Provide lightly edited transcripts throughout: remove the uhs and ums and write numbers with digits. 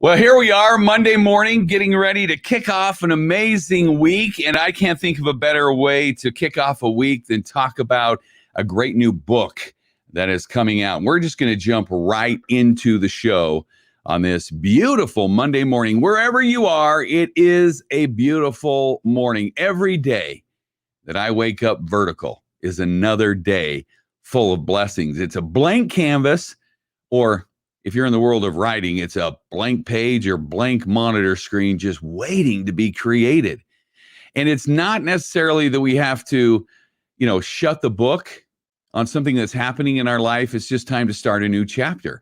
Well, here we are, Monday morning, getting ready to kick off an amazing week. And I can't think of a better way to kick off a week than talk about a great new book that is coming out. We're just going to jump right into the show on this beautiful Monday morning. Wherever you are, it is a beautiful morning. Every day that I wake up vertical is another day full of blessings. It's a blank canvas, or if you're in the world of writing, it's a blank page or blank monitor screen just waiting to be created. And it's not necessarily that we have to, shut the book on something that's happening in our life. It's just time to start a new chapter.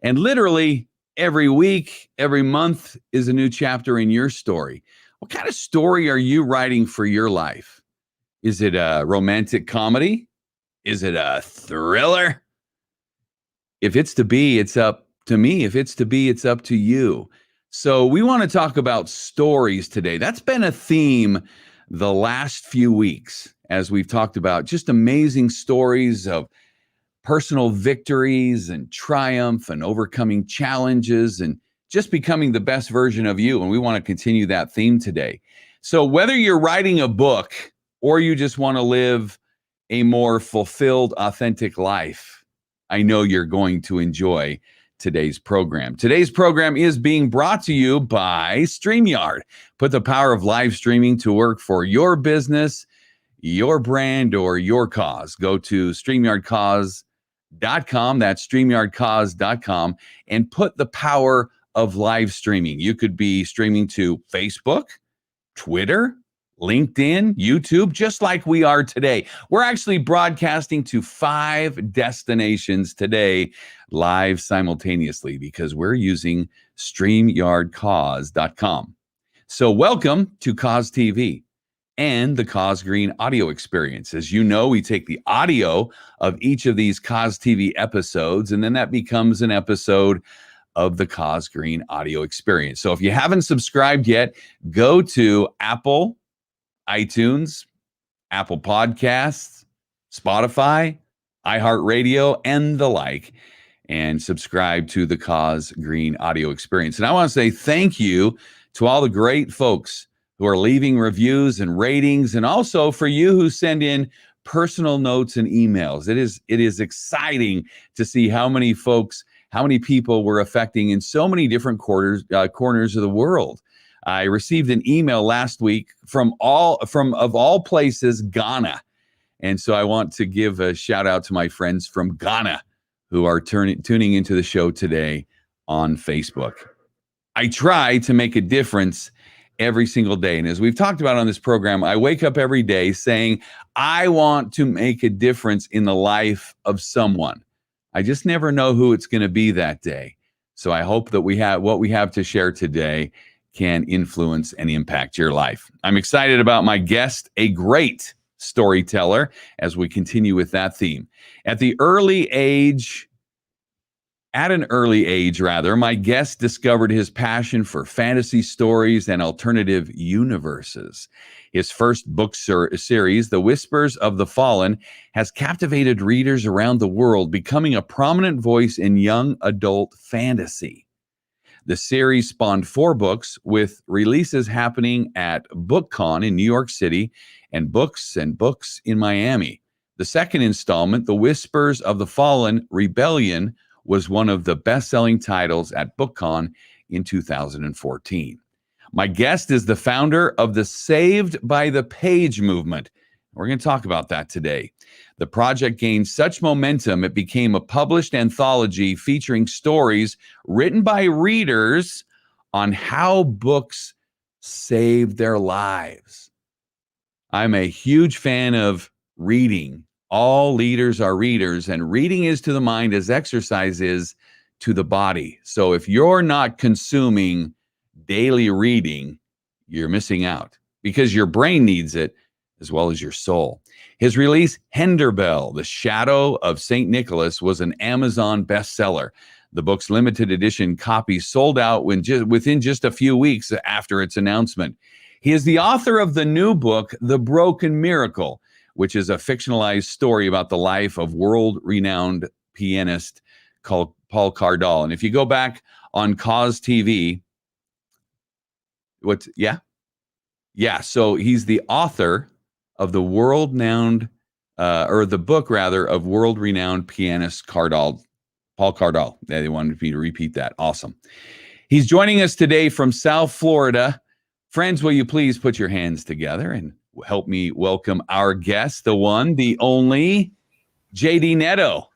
And literally every week, every month is a new chapter in your story. What kind of story are you writing for your life? Is it a romantic comedy? Is it a thriller? If it's to be, it's up to me. If it's to be, it's up to you. So we want to talk about stories today. That's been a theme the last few weeks as we've talked about just amazing stories of personal victories and triumph and overcoming challenges and just becoming the best version of you. And we want to continue that theme today. So whether you're writing a book or you just want to live a more fulfilled, authentic life, I know you're going to enjoy today's program. Today's program is being brought to you by StreamYard. Put the power of live streaming to work for your business, your brand, or your cause. Go to StreamYardCause.com. That's StreamYardCause.com, and put the power of live streaming. You could be streaming to Facebook, Twitter, LinkedIn, YouTube, just like we are today. We're actually broadcasting to 5 destinations today, live simultaneously, because we're using StreamYardCause.com. So welcome to Cause TV and the Cause Green audio experience. As you know, we take the audio of each of these Cause TV episodes, and then that becomes an episode of the Cause Green audio experience. So if you haven't subscribed yet, go to Apple, iTunes, Apple Podcasts, Spotify, iHeartRadio, and the like, and subscribe to the Cause Green audio experience. And I want to say thank you to all the great folks who are leaving reviews and ratings, and also for you who send in personal notes and emails. It is exciting to see how many people we're affecting in so many different corners of the world. I received an email last week from of all places, Ghana. And so I want to give a shout out to my friends from Ghana who are tuning into the show today on Facebook. I try to make a difference every single day. And as we've talked about on this program, I wake up every day saying, I want to make a difference in the life of someone. I just never know who it's going to be that day. So I hope that what we have to share today can influence and impact your life. I'm excited about my guest, a great storyteller, as we continue with that theme. At an early age, my guest discovered his passion for fantasy stories and alternative universes. His first book series, The Whispers of the Fallen, has captivated readers around the world, becoming a prominent voice in young adult fantasy. The series spawned 4 books, with releases happening at BookCon in New York City and Books in Miami. The second installment, The Whispers of the Fallen Rebellion, was one of the best-selling titles at BookCon in 2014. My guest is the founder of the Saved by the Page movement. We're going to talk about that today. The project gained such momentum, it became a published anthology featuring stories written by readers on how books saved their lives. I'm a huge fan of reading. All leaders are readers, and reading is to the mind as exercise is to the body. So if you're not consuming daily reading, you're missing out, because your brain needs it as well as your soul. His release, Henderbell, The Shadow of St. Nicholas, was an Amazon bestseller. The book's limited edition copies sold out within just a few weeks after its announcement. He is the author of the new book, The Broken Miracle, which is a fictionalized story about the life of world-renowned pianist called Paul Cardall. And if you go back on Cause TV What's yeah. So he's the author of the world-renowned, or the book rather, of world-renowned pianist Cardall, Paul Cardall. Yeah, they wanted me to repeat that. Awesome. He's joining us today from South Florida. Friends, will you please put your hands together and help me welcome our guest, the one, the only, JD Netto.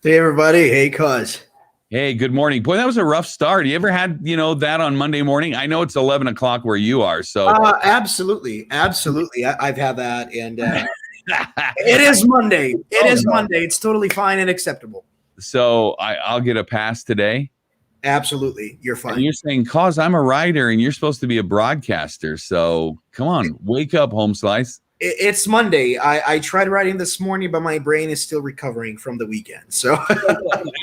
Hey, everybody. Hey, cuz. Hey, good morning. Boy, that was a rough start. You ever had, that on Monday morning? I know it's 11 o'clock where you are, so. Absolutely. I've had that, and it is Monday. Monday. It's totally fine and acceptable. So I'll get a pass today? Absolutely. You're fine. And you're saying, cause I'm a writer and you're supposed to be a broadcaster, so come on, wake up, Home Slice. It's Monday. I tried writing this morning, but my brain is still recovering from the weekend. So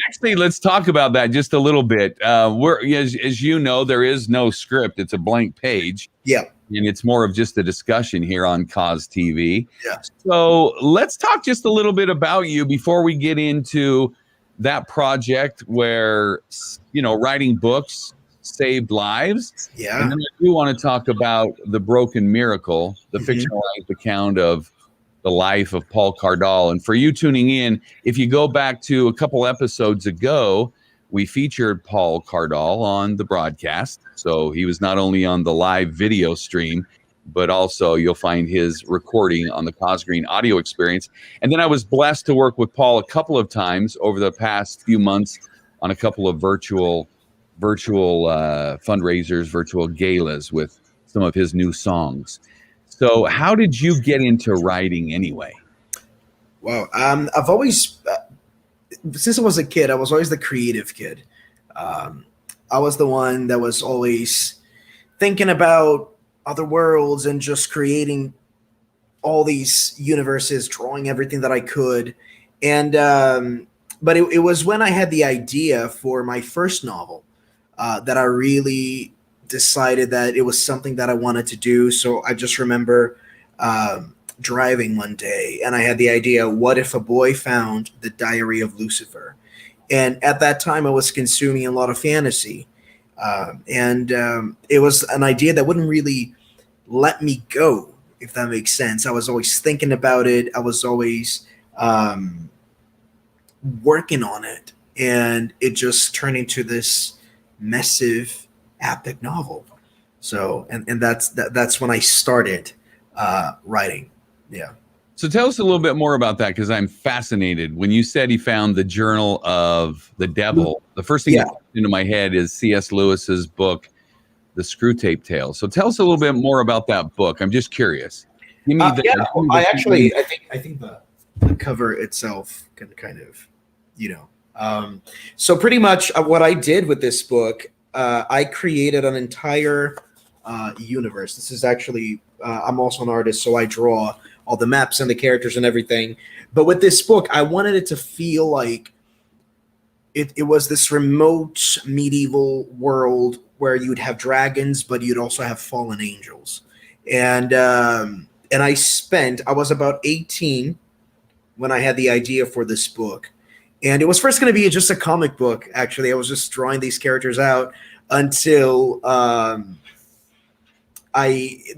actually, let's talk about that just a little bit. As you know, there is no script. It's a blank page. Yeah. And it's more of just a discussion here on Cause TV. Yeah. So let's talk just a little bit about you before we get into that project where, writing books saved lives. Yeah. And then I do want to talk about The Broken Miracle, the fictionalized account of the life of Paul Cardall. And for you tuning in, if you go back to a couple episodes ago, we featured Paul Cardall on the broadcast. So he was not only on the live video stream, but also you'll find his recording on the Cos Green audio experience. And then I was blessed to work with Paul a couple of times over the past few months on a couple of virtual fundraisers, virtual galas with some of his new songs. So how did you get into writing anyway? Well, I've always, since I was a kid, I was always the creative kid. I was the one that was always thinking about other worlds and just creating all these universes, drawing everything that I could. And but it was when I had the idea for my first novel that I really decided that it was something that I wanted to do. So I just remember driving one day and I had the idea, what if a boy found the Diary of Lucifer? And at that time I was consuming a lot of fantasy. And it was an idea that wouldn't really let me go, if that makes sense. I was always thinking about it. I was always working on it. And it just turned into this massive epic novel. So, and that's when I started writing. Yeah. So tell us a little bit more about that, because I'm fascinated. When you said he found the Journal of the Devil, the first thing that popped into my head is C.S. Lewis's book, The Screwtape Tales. So tell us a little bit more about that book. I'm just curious. Give me I think the cover itself can kind of, so pretty much what I did with this book, I created an entire universe. This is actually, I'm also an artist, so I draw all the maps and the characters and everything. But with this book, I wanted it to feel like it was this remote medieval world where you'd have dragons, but you'd also have fallen angels. And I was about 18 when I had the idea for this book. And it was first going to be just a comic book, actually. I was just drawing these characters out until the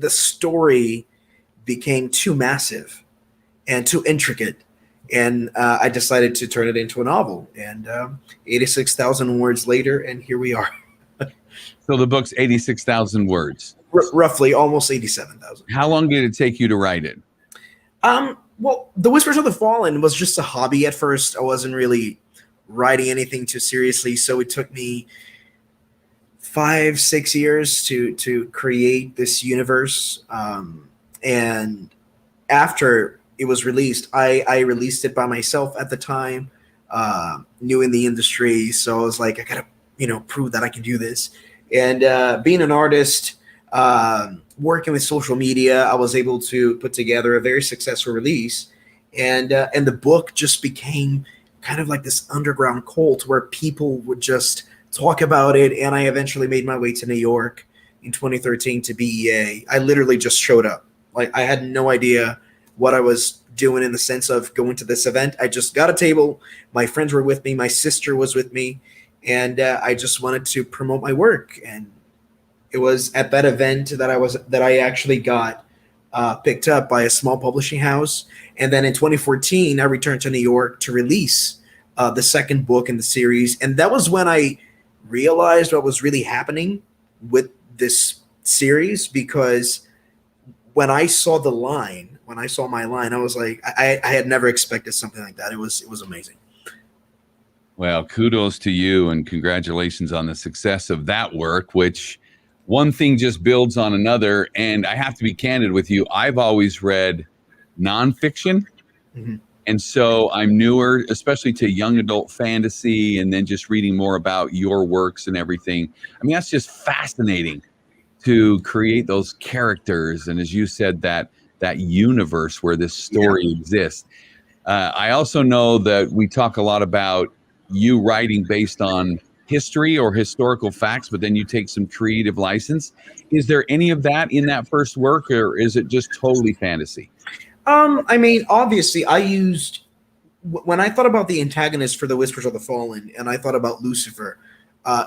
story became too massive and too intricate. And I decided to turn it into a novel. And 86,000 words later, and here we are. So the book's 86,000 words. Roughly, almost 87,000. How long did it take you to write it? Well, The Whispers of the Fallen was just a hobby at first. I wasn't really writing anything too seriously. So it took me 5-6 years to create this universe. And after it was released, I released it by myself at the time, new in the industry. So I was like, I gotta, prove that I can do this. And being an artist, working with social media, I was able to put together a very successful release. And the book just became kind of like this underground cult where people would just talk about it. And I eventually made my way to New York in 2013 to BEA. I literally just showed up. Like, I had no idea what I was doing in the sense of going to this event. I just got a table. My friends were with me. My sister was with me. And I just wanted to promote my work. And It was at that event that I actually got picked up by a small publishing house. And then in 2014, I returned to New York to release the second book in the series. And that was when I realized what was really happening with this series, because when I saw my line, I was like, I had never expected something like that. It was amazing. Well, kudos to you and congratulations on the success of that work, which one thing just builds on another. And I have to be candid with you. I've always read nonfiction. Mm-hmm. And so I'm newer, especially to young adult fantasy, and then just reading more about your works and everything. I mean, that's just fascinating to create those characters. And as you said, that universe where this story exists. I also know that we talk a lot about you writing based on history or historical facts, but then you take some creative license. Is there any of that in that first work, or is it just totally fantasy? I mean, obviously, when I thought about the antagonist for The Whispers of the Fallen, and I thought about Lucifer,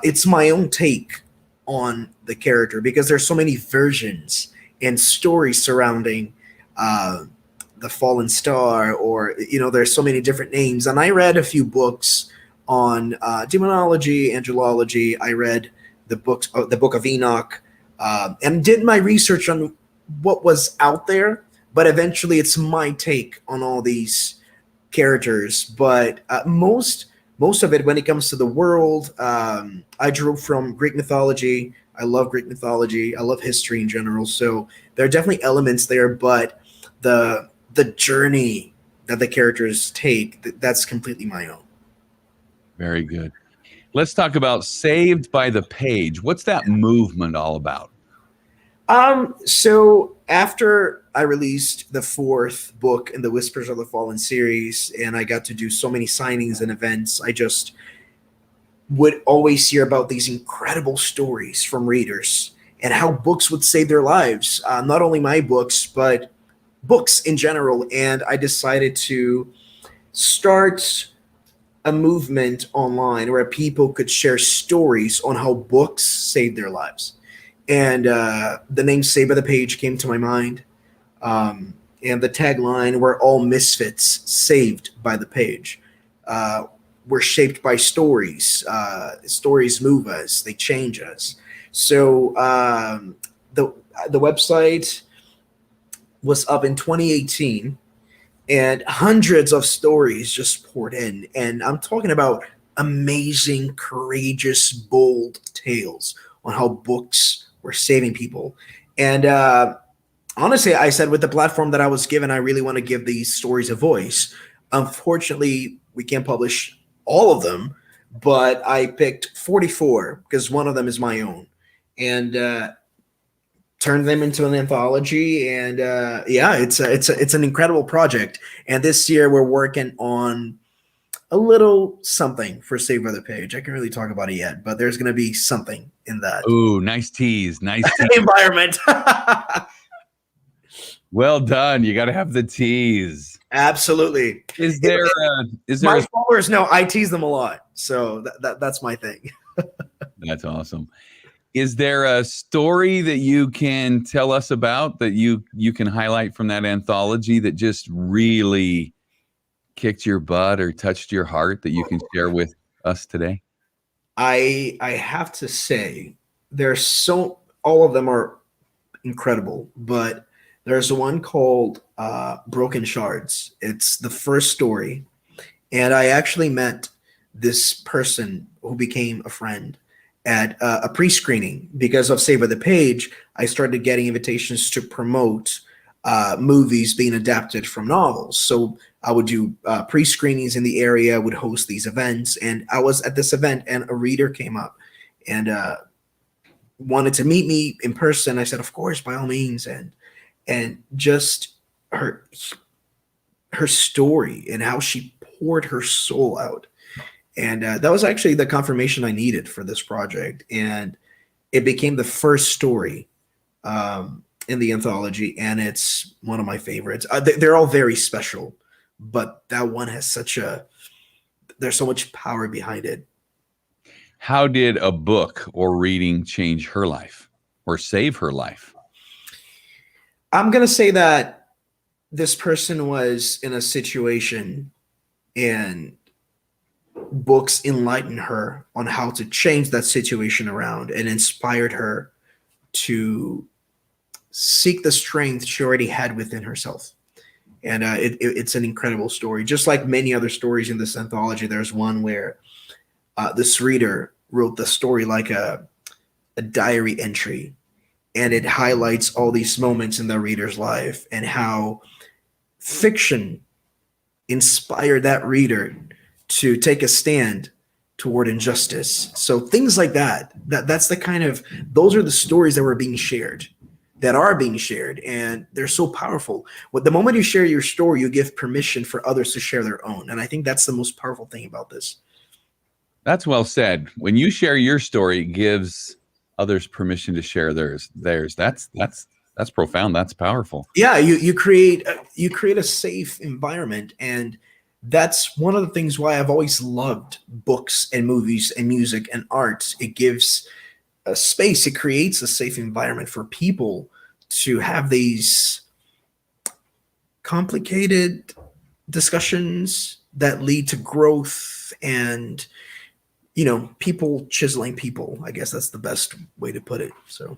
it's my own take on the character, because there's so many versions and stories surrounding the fallen star, or there's so many different names. And I read a few books on demonology, angelology. I read the book of Enoch, and did my research on what was out there. But eventually, it's my take on all these characters. But most of it, when it comes to the world, I drew from Greek mythology. I love Greek mythology. I love history in general. So there are definitely elements there, but the journey that the characters take, that's completely my own. Very good. Let's talk about Saved by the Page. What's that movement all about? So after I released the fourth book in the Whispers of the Fallen series, and I got to do so many signings and events, I just would always hear about these incredible stories from readers and how books would save their lives. Not only my books, but books in general. And I decided to start a movement online where people could share stories on how books saved their lives. And the name Saved by the Page came to my mind. And the tagline, "We're all misfits saved by the page." We're shaped by stories. Stories move us. They change us. So the website was up in 2018, and hundreds of stories just poured in. And I'm talking about amazing, courageous, bold tales on how books were saving people. And honestly, I said, with the platform that I was given, I really want to give these stories a voice. Unfortunately, we can't publish all of them, but I picked 44 because one of them is my own, and turned them into an anthology. And yeah, it's an incredible project. And this year we're working on a little something for Saved by the Page. I can't really talk about it yet, but there's going to be something in that. Ooh, nice tease. Nice tease. Environment. Well done. You got to have the tease. Absolutely. Is there my followers know I tease them a lot, so that's my thing. That's awesome. Is there a story that you can tell us about that you can highlight from that anthology that just really kicked your butt or touched your heart that you can share with us today? I have to say, all of them are incredible, but there's one called Broken Shards. It's the first story, and I actually met this person who became a friend at a pre-screening. Because of Saved by the Page, I started getting invitations to promote movies being adapted from novels. So I would do pre-screenings in the area, would host these events, and I was at this event, and a reader came up and wanted to meet me in person. I said, of course, by all means. And just her story and how she poured her soul out. And that was actually the confirmation I needed for this project. And it became the first story in the anthology, and it's one of my favorites. They're all very special, but that one has there's so much power behind it. How did a book or reading change her life? or save her life? I'm going to say that this person was in a situation and books enlightened her on how to change that situation around and inspired her to seek the strength she already had within herself. And it's an incredible story. Just like many other stories in this anthology, there's one where this reader wrote the story like a diary entry, and it highlights all these moments in the reader's life and how fiction inspired that reader to take a stand toward injustice. So things like that's the kind of, those are the stories that were being shared, that are being shared, and they're so powerful. The moment you share your story, you give permission for others to share their own. And I think that's the most powerful thing about this. That's well said. When you share your story, it gives others permission to share theirs. That's profound. That's powerful. Yeah, you create a safe environment, and that's one of the things why I've always loved books and movies and music and art. It gives a space, it creates a safe environment for people to have these complicated discussions that lead to growth and, people chiseling people. I guess that's the best way to put it. So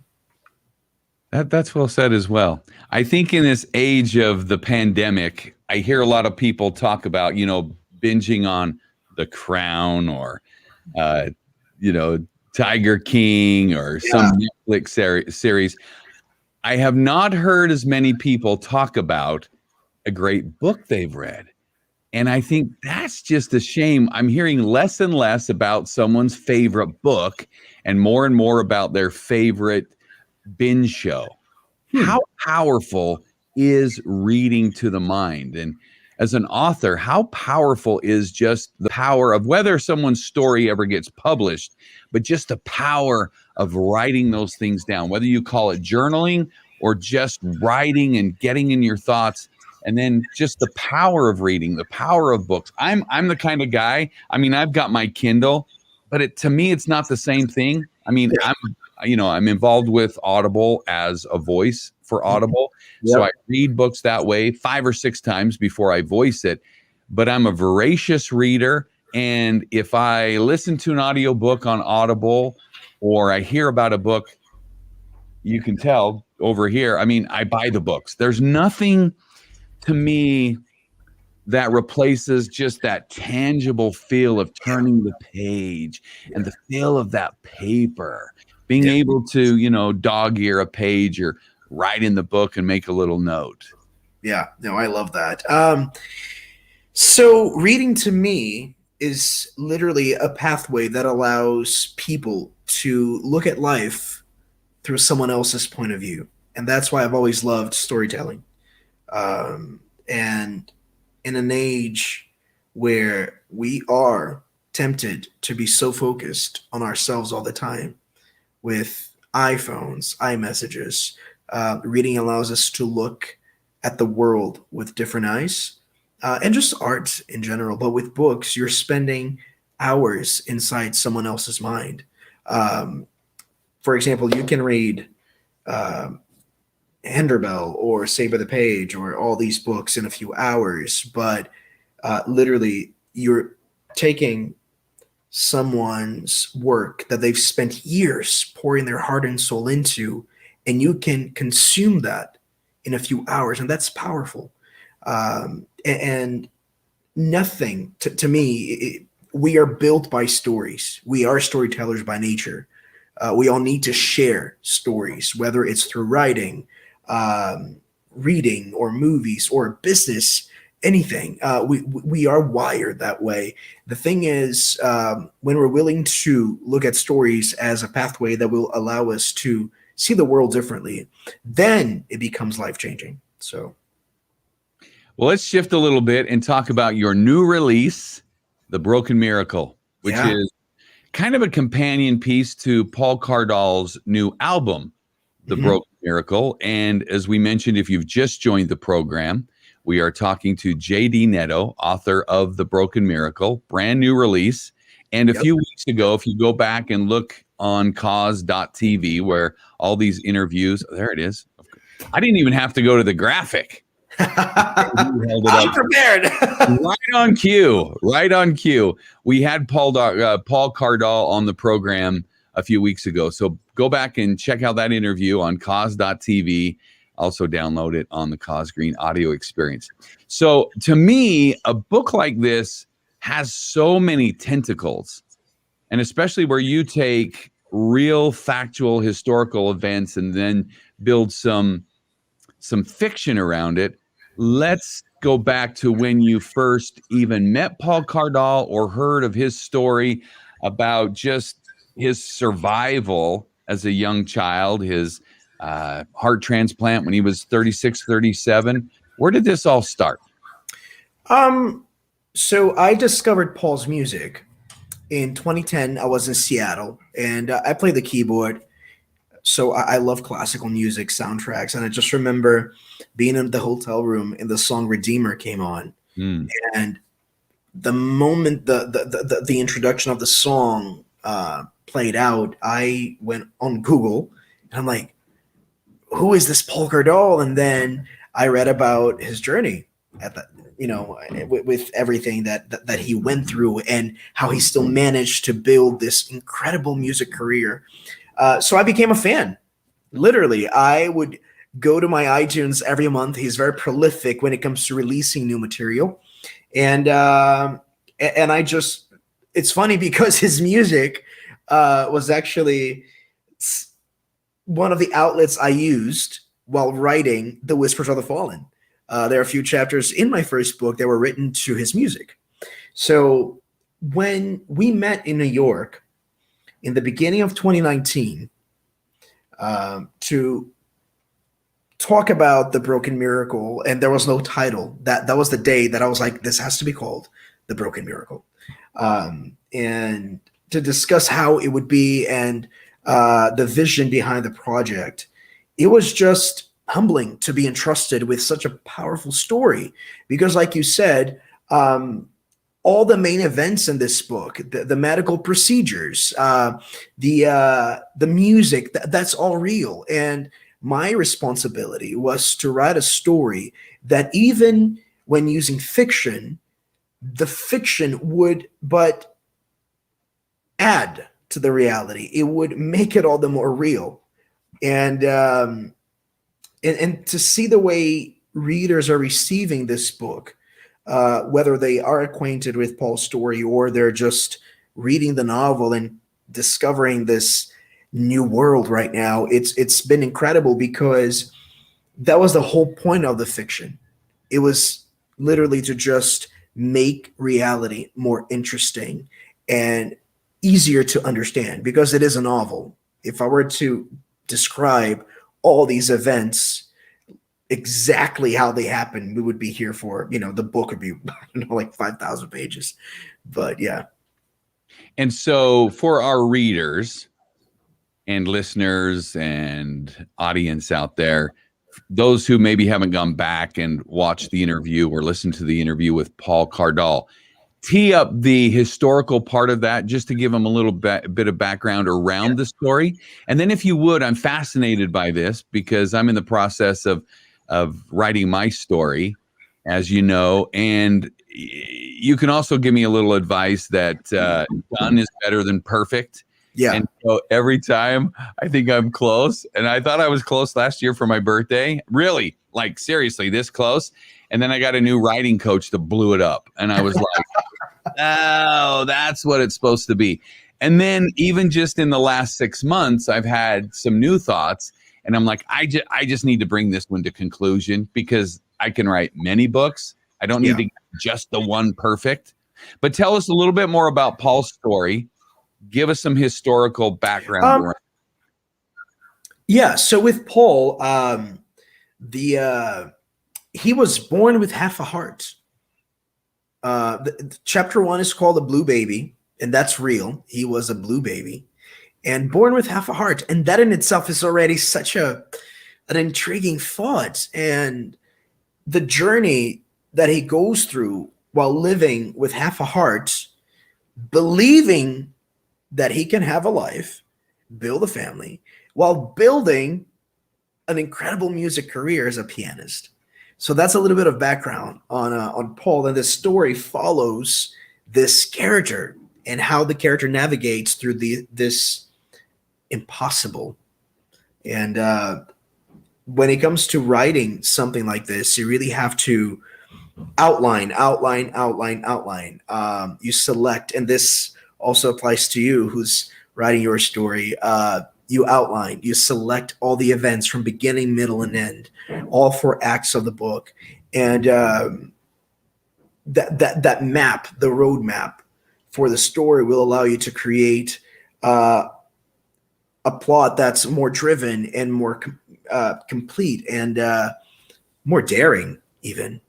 that's well said as well. I think in this age of the pandemic, I hear a lot of people talk about, binging on The Crown or, Tiger King or some Netflix series. I have not heard as many people talk about a great book they've read. And I think that's just a shame. I'm hearing less and less about someone's favorite book and more about their favorite binge show. How powerful is reading to the mind? And as an author, how powerful is just the power of whether someone's story ever gets published, but just the power of writing those things down, whether you call it journaling or just writing and getting in your thoughts. And then just the power of reading, the power of books. I'm the kind of guy, I've got my Kindle, but to me, it's not the same thing. I'm involved with Audible as a voice for Audible. Yep. So I read books that way 5 or 6 times before I voice it. But I'm a voracious reader. And if I listen to an audiobook on Audible or I hear about a book, you can tell over here, I buy the books. There's nothing to me that replaces just that tangible feel of turning the page and the feel of that paper. Being able to, dog ear a page or write in the book and make a little note. Yeah, no, I love that. So reading to me is literally a pathway that allows people to look at life through someone else's point of view. And that's why I've always loved storytelling. And in an age where we are tempted to be so focused on ourselves all the time, with iPhones, iMessages, reading allows us to look at the world with different eyes, and just art in general. But with books, you're spending hours inside someone else's mind. For example, you can read Henderbell or Save by the Page or all these books in a few hours, but literally you're taking someone's work that they've spent years pouring their heart and soul into, and you can consume that in a few hours, and that's powerful. And nothing, to me, we are built by stories. We are storytellers by nature. We all need to share stories, whether it's through writing, reading, or movies, or business. Anything. We are wired that way. The thing is, when we're willing to look at stories as a pathway that will allow us to see the world differently, then it becomes life-changing. So, well, let's shift a little bit and talk about your new release, The Broken Miracle, which is kind of a companion piece to Paul Cardall's new album, The Broken Miracle. And as we mentioned, if you've just joined the program, we are talking to J.D. Netto, author of The Broken Miracle, brand new release. And a few weeks ago, if you go back and look on cause.tv, where all these interviews, there it is. I didn't even have to go to the graphic. I'm prepared. Right on cue. Right on cue. We had Paul Cardall on the program a few weeks ago. So go back and check out that interview on cause.tv. Also download it on the Cause Green audio experience. So to me, a book like this has so many tentacles, and especially where you take real factual historical events and then build some fiction around it. Let's go back to when you first even met Paul Cardall or heard of his story about just his survival as a young child, his heart transplant when he was 36, 37. Where did this all start? So I discovered Paul's music in 2010. I was in Seattle, and I played the keyboard. So I love classical music soundtracks, and I just remember being in the hotel room and the song "Redeemer" came on, and the moment the introduction of the song played out, I went on Google and I'm like, "Who is this Paul Cardall?" And then I read about his journey at the with everything that he went through and how he still managed to build this incredible music career. So I became a fan. Literally, I would go to my iTunes every month. He's very prolific when it comes to releasing new material. And I just, it's funny because his music was actually one of the outlets I used while writing The Whispers of the Fallen. There are a few chapters in my first book that were written to his music. So when we met in New York, in the beginning of 2019, to talk about The Broken Miracle, and there was no title. That was the day that I was like, this has to be called The Broken Miracle. And to discuss how it would be and the vision behind the project. It was just humbling to be entrusted with such a powerful story because, like you said, all the main events in this book, the medical procedures, the music, that's all real. And my responsibility was to write a story that even when using fiction, the fiction would but add to the reality. It would make it all the more real. And to see the way readers are receiving this book, whether they are acquainted with Paul's story or they're just reading the novel and discovering this new world right now, it's been incredible because that was the whole point of the fiction. It was literally to just make reality more interesting and easier to understand because it is a novel. If I were to describe all these events exactly how they happen, we would be here for, the book would be, I don't know, like 5,000 pages. But yeah. And so for our readers and listeners and audience out there, those who maybe haven't gone back and watched the interview or listened to the interview with Paul Cardall, tee up the historical part of that just to give them a little bit of background around the story. And then if you would, I'm fascinated by this because I'm in the process of writing my story, as you know, and you can also give me a little advice that done is better than perfect. Yeah. And so every time I think I'm close, and I thought I was close last year for my birthday, really, like seriously, this close. And then I got a new writing coach that blew it up. And I was like, oh, that's what it's supposed to be. And then even just in the last 6 months, I've had some new thoughts. And I'm like, I just need to bring this one to conclusion because I can write many books. I don't need to get just the one perfect. But tell us a little bit more about Paul's story. Give us some historical background. Yeah. So with Paul, he was born with half a heart. Chapter 1 is called A Blue Baby, and that's real. He was a blue baby and born with half a heart. And that in itself is already such an intriguing thought. And the journey that he goes through while living with half a heart, believing that he can have a life build a family, while building an incredible music career as a pianist. So that's a little bit of background on Paul, and this story follows this character and how the character navigates through this impossible. And when it comes to writing something like this, you really have to outline. You select, and this also applies to you who's writing your story. You outline, you select all the events from beginning, middle, and end, all 4 acts of the book, and that map, the roadmap for the story, will allow you to create a plot that's more driven and more complete and more daring, even.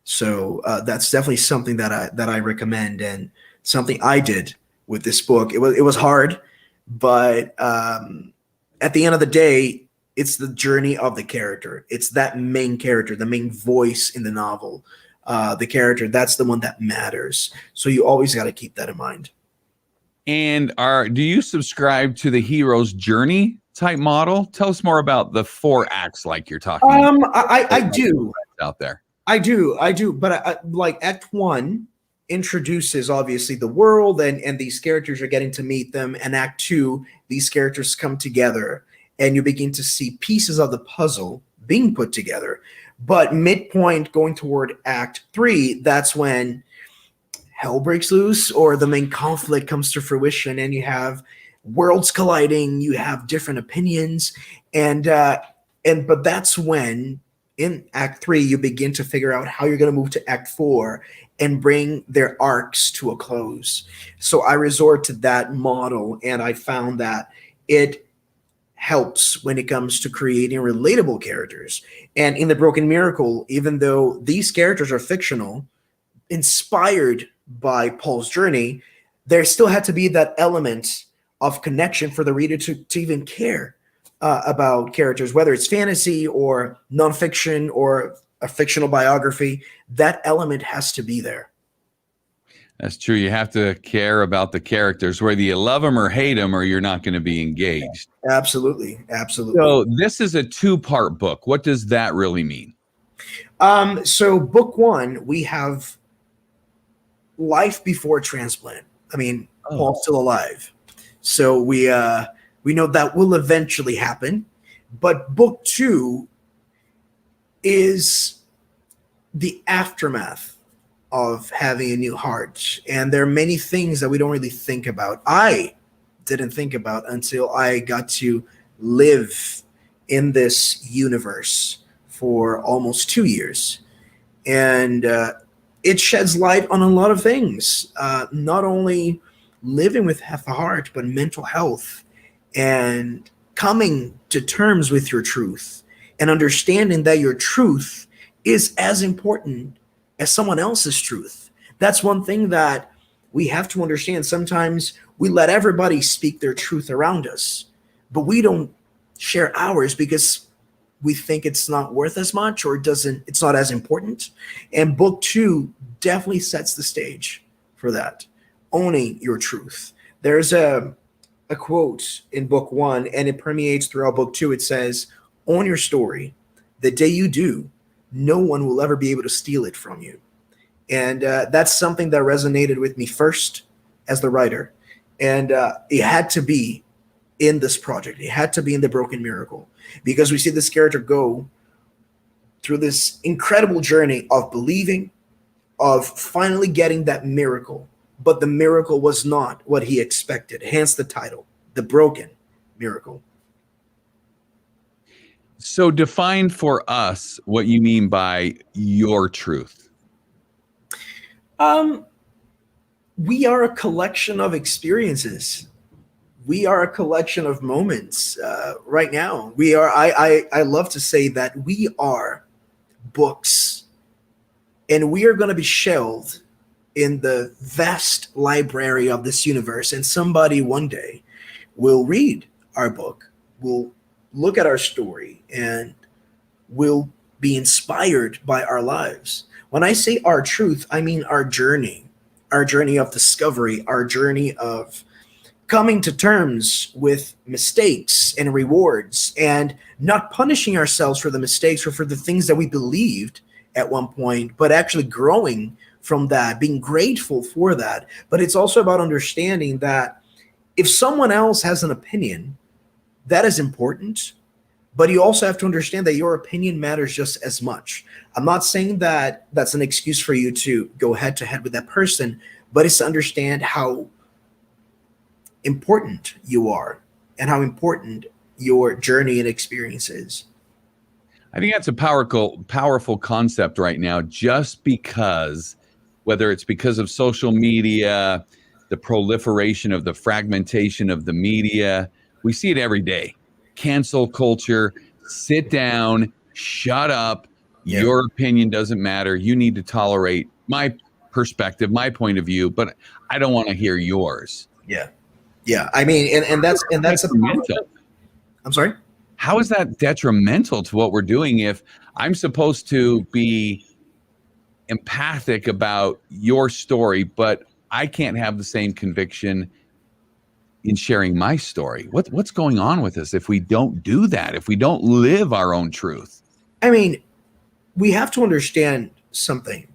So that's definitely something that I recommend, and something I did with this book. It was hard, but at the end of the day, it's the journey of the character. It's that main character, the main voice in the novel. The character, that's the one that matters. So you always got to keep that in mind. And do you subscribe to the hero's journey type model? Tell us more about the 4 acts like you're talking about. I do. Out there. I do. But like Act 1 introduces obviously the world, and these characters are getting to meet them. And Act 2, these characters come together and you begin to see pieces of the puzzle being put together. But midpoint going toward Act 3, that's when hell breaks loose, or the main conflict comes to fruition, and you have worlds colliding, you have different opinions, but that's when in Act 3 you begin to figure out how you're going to move to Act 4 and bring their arcs to a close. So I resort to that model, and I found that it helps when it comes to creating relatable characters. And in The Broken Miracle, even though these characters are fictional, inspired by Paul's journey, there still had to be that element of connection for the reader to even care about characters, whether it's fantasy or nonfiction or a fictional biography. That element has to be there. That's true. You have to care about the characters, whether you love them or hate them, or you're not going to be engaged. Absolutely. So this is a 2-part book. What does that really mean? So book 1, we have life before transplant. I mean, Paul's still alive. So we know that will eventually happen. But book 2 is the aftermath of having a new heart. And there are many things that we don't really think about. I didn't think about until I got to live in this universe for almost 2 years. And it sheds light on a lot of things, not only living with half a heart, but mental health and coming to terms with your truth and understanding that your truth is as important as someone else's truth. That's one thing that we have to understand. Sometimes we let everybody speak their truth around us, but we don't share ours because we think it's not worth as much, or it's not as important. And book 2 definitely sets the stage for that. Owning your truth. There's a quote in book 1, and it permeates throughout book 2. It says, "Own your story. The day you do, no one will ever be able to steal it from you." And that's something that resonated with me first as the writer. And it had to be in this project. It had to be in The Broken Miracle, because we see this character go through this incredible journey of believing, of finally getting that miracle. But the miracle was not what he expected. Hence the title, The Broken Miracle. So define for us what you mean by your truth. We are a collection of experiences. We are a collection of moments. Right now, we are. I love to say that we are books, and we are going to be shelved in the vast library of this universe. And somebody one day will read our book, will look at our story, and will be inspired by our lives. When I say our truth, I mean our journey of discovery, our journey of coming to terms with mistakes and rewards, and not punishing ourselves for the mistakes or for the things that we believed at one point, but actually growing from that, being grateful for that. But it's also about understanding that if someone else has an opinion, that is important, but you also have to understand that your opinion matters just as much. I'm not saying that that's an excuse for you to go head to head with that person, but it's to understand how important you are and how important your journey and experience is. I think that's a powerful concept right now, just because, whether it's because of social media, the proliferation of the fragmentation of the media, we see it every day. Cancel culture, sit down, shut up. Yeah. Your opinion doesn't matter. You need to tolerate my perspective, my point of view, but I don't want to hear yours. Yeah. Yeah. I mean, and that's detrimental. I'm sorry? How is that detrimental to what we're doing if I'm supposed to be empathic about your story, but I can't have the same conviction in sharing my story? What's going on with us if we don't do that, if we don't live our own truth? I mean, we have to understand something.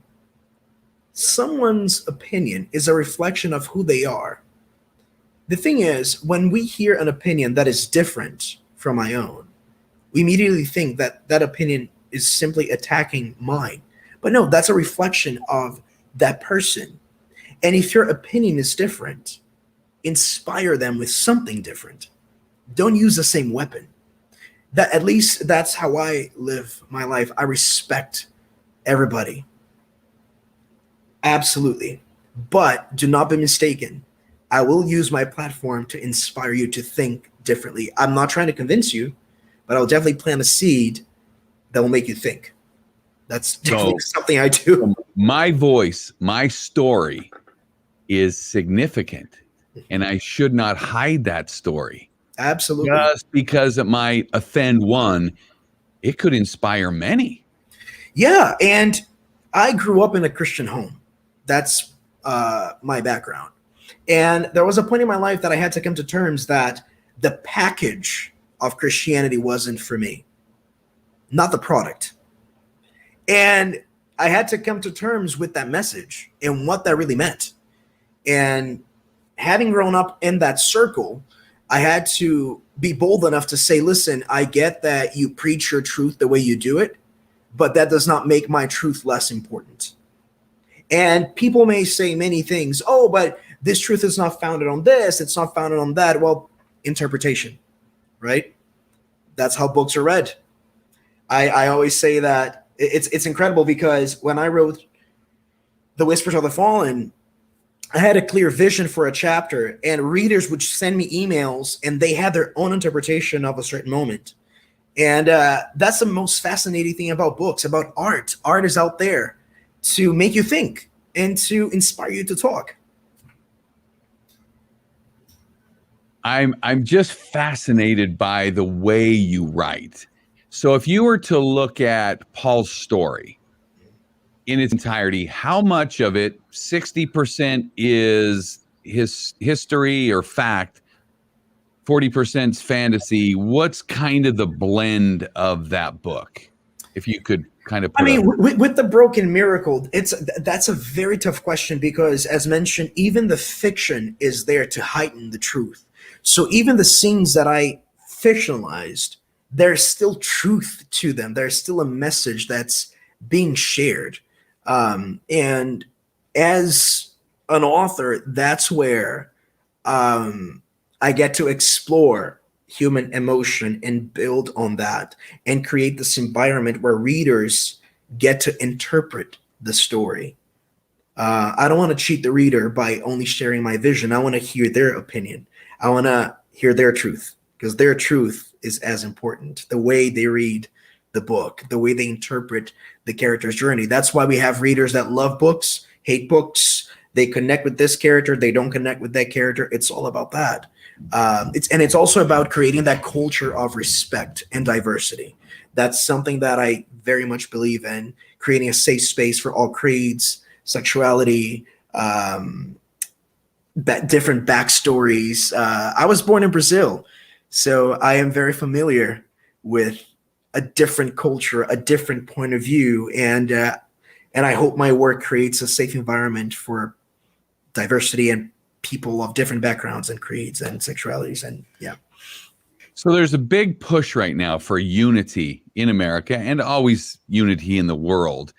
Someone's opinion is a reflection of who they are. The thing is, when we hear an opinion that is different from my own, we immediately think that that opinion is simply attacking mine. But no, that's a reflection of that person. And if your opinion is different, inspire them with something different. Don't use the same weapon. That, at least that's how I live my life. I respect everybody. Absolutely. But do not be mistaken. I will use my platform to inspire you to think differently. I'm not trying to convince you, but I'll definitely plant a seed that will make you think. That's definitely something I do. My voice, my story is significant, and I should not hide that story. Absolutely. Just because it might offend one, it could inspire many. Yeah, and I grew up in a Christian home. That's my background. And there was a point in my life that I had to come to terms that the package of Christianity wasn't for me, not the product. And I had to come to terms with that message and what that really meant. And having grown up in that circle, I had to be bold enough to say, listen, I get that you preach your truth the way you do it, but that does not make my truth less important. And people may say many things. Oh, but this truth is not founded on this. It's not founded on that. Well, interpretation, right? That's how books are read. I always say that it's incredible because when I wrote The Whispers of the Fallen, I had a clear vision for a chapter, and readers would send me emails and they had their own interpretation of a certain moment. And that's the most fascinating thing about books, about art. Art is out there to make you think and to inspire you to talk. I'm just fascinated by the way you write. So if you were to look at Paul's story in its entirety, how much of it, 60% is his history or fact, 40% is fantasy? What's kind of the blend of that book? If you could kind of put with the Broken Miracle, that's a very tough question because, as mentioned, even the fiction is there to heighten the truth. So even the scenes that I fictionalized, there's still truth to them. There's still a message that's being shared. And as an author, that's where I get to explore human emotion and build on that and create this environment where readers get to interpret the story. I don't want to cheat the reader by only sharing my vision. I want to hear their opinion. I want to hear their truth because their truth is as important. The way they read the book, the way they interpret the character's journey. That's why we have readers that love books, hate books. They connect with this character. They don't connect with that character. It's all about that. It's also about creating that culture of respect and diversity. That's something that I very much believe in, creating a safe space for all creeds, sexuality, different backstories. I was born in Brazil, so I am very familiar with a different culture, a different point of view, and I hope my work creates a safe environment for diversity and people of different backgrounds and creeds and sexualities. And yeah. So there's a big push right now for unity in America and always unity in the world.